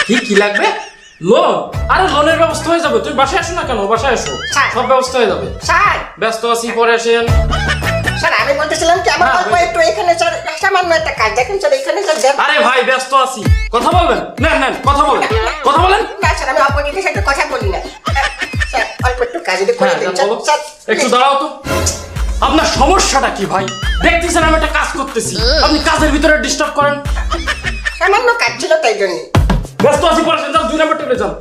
কি লাগবে? লোন? আরে লোনের ব্যবস্থা হয়ে যাবে, তুমি বাসায় আসো না কেন? বাসায় আসো, সব ব্যবস্থা হয়ে যাবে। স্যার ব্যস্ত আছি, পরে আসেন। স্যার আমি বলতেছিলাম কি আমার অল্প একটু এখানে স্যার সামান্য একটা কাজ দেখেন স্যার এখানে স্যার দেন। আরে ভাই ব্যস্ত আছি, কথা বলবেন? নেন কথা বলেন, কথা বলেন। না স্যার আমি অপোজিটের সাথে কথা বলি না স্যার অল্প একটু কাজ যদি করে দেন বলো। স্যার একটু দাঁড়াও তো, আপনার সমস্যাটা কি ভাই? দেখতেছেন আমি একটা কাজ করতেছি, আপনি কাজের ভিতরে ডিস্টার্ব করেন। সামান্য কাজ ছিল তাই জন্য। ব্যস্ত আছি, পরে আসেন। যান 2 নম্বর টেবিলে যান।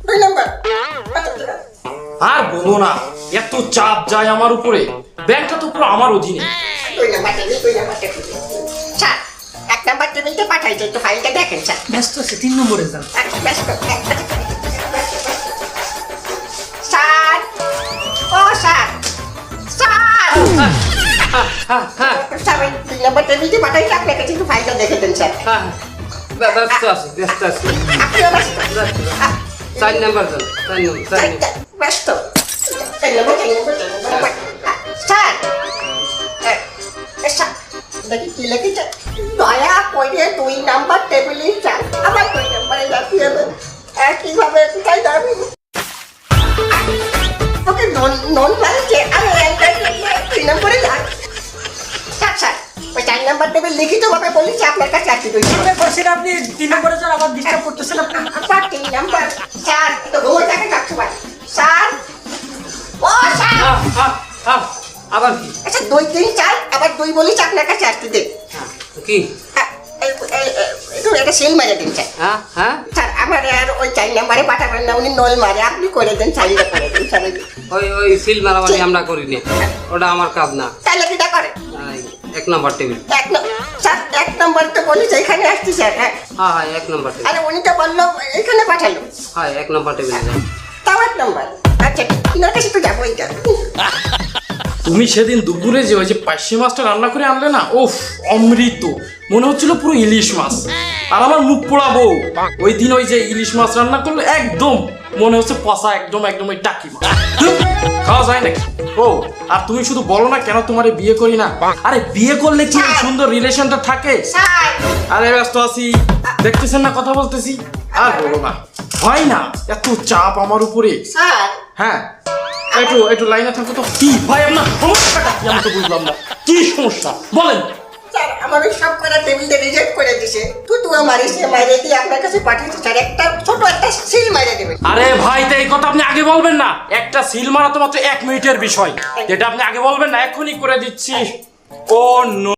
2 নম্বর আর বলো না, এত চাপ যায় আমার উপরে, ব্যাংকটা তো পুরো আমার অধীনে। 2 নম্বর টেবিল স্যার 1 নম্বর টেবিলতে পাঠাইছে একটু ফাইলটা দেখেন স্যার। ব্যস্ত আছে 3 নম্বরে যান। আচ্ছা ব্যস্ত স্যার ও স্যার স্যার স্যার ওই 2 নম্বর টেবিলতে পাঠাইছে আপনার কাছে একটু ফাইলটা দেখে দেন স্যার। ব্যস্ত আছি। আপনিও ব্যস্ত 4 নাম্বার যান, 4 নাম্বার। ব্যস্ত 4 নম্বর স্যার স্যার দেখি কি লিখেছে দয়া করে 2 নাম্বার টেবিলে যান আবার 2 নম্বরে যাচ্ছি কিভাবে কোথায় যাবি ওকে নন মারছে আরে 2 নম্বরে যান স্যার স্যার ওই 4 নাম্বার টেবিল লিখিতভাবে বলেছি আপনার কাছে আসছি 2 নম্বর বলছেন আপনি 3 নম্বরে যান, আবার ডিস্টার্ব করতেছেন আপনি। আবার 3 নাম্বার স্যার তো ঘুমো থাকে কাকু ভাই স্যার ও স্যার আবার কি? আচ্ছা 2 3 4 আবার 2 বলেছি আপনার কাছে আসতে দেন কি? এটা সেল মারে দিন স্যার হ্যাঁ স্যার আমার আর ওই 4 নম্বরে পাঠাবেন না উনি নল মারে আপনি করে দেন সাইনটা করে দেন স্যার ওই সিল মারামারি আমরা করি না, ওটা আমার কাজ না। তাহলে কিটা করে 1 নাম্বার টেবিল। স্যার 1 নম্বর তো বলেছে এখানে আসছি স্যার হ্যাঁ 1 নাম্বার টেবিল। আরে উনি তো বললো এখানে পাঠালো 1 নাম্বার টেবিল যান। তাও 1 নম্বর আচ্ছা তিনার কাছে তো যাবো এইটা তুমি সেদিন দুপুরে যে ওই যে পার্শে মাছটা রান্না করে আনলে না, ওফ অমৃত, মনে হচ্ছিল পুরো ইলিশ মাছ। আর আমার মুখ পোড়া বউ ওই দিন ওই যে ইলিশ মাছ রান্না করলো, একদম মনে হচ্ছে পচা, একদম ওই টাকি মাছ। খাওয়া যায় নাকি? ও আর তুমি শুধু বলো না কেন তোমারে বিয়ে করি না। আরে বিয়ে করলে কি এই সুন্দর রিলেশনটা থাকে? স্যার আরে ব্যস্ত আছি, দেখতেছেন না কথা বলতেছি। আর বলো না, হয় না, এত চাপ আমার উপরে। স্যার হ্যাঁ একটু লাইনে থাকো তো। কি ভাই আপনার সমস্যাটা কি? আমি তো বুঝলাম না কি সমস্যা, বলেন। স্যার আমার ওই সব করা টেবিলটা রিজেক্ট করে দিছে তুই আমার এসে মাইরে দিয়ে আপনার কাছে পাঠিয়েছে স্যার একটা ছোট একটা সিল মাইরে দেবেন। আরে ভাই তো এই কথা আপনি আগে বলবেন না, একটা সিল মারা তো মাত্র 1 মিনিটের বিষয়, যেটা আপনি আগে বলবেন না, এখনই করে দিচ্ছি। ও নো।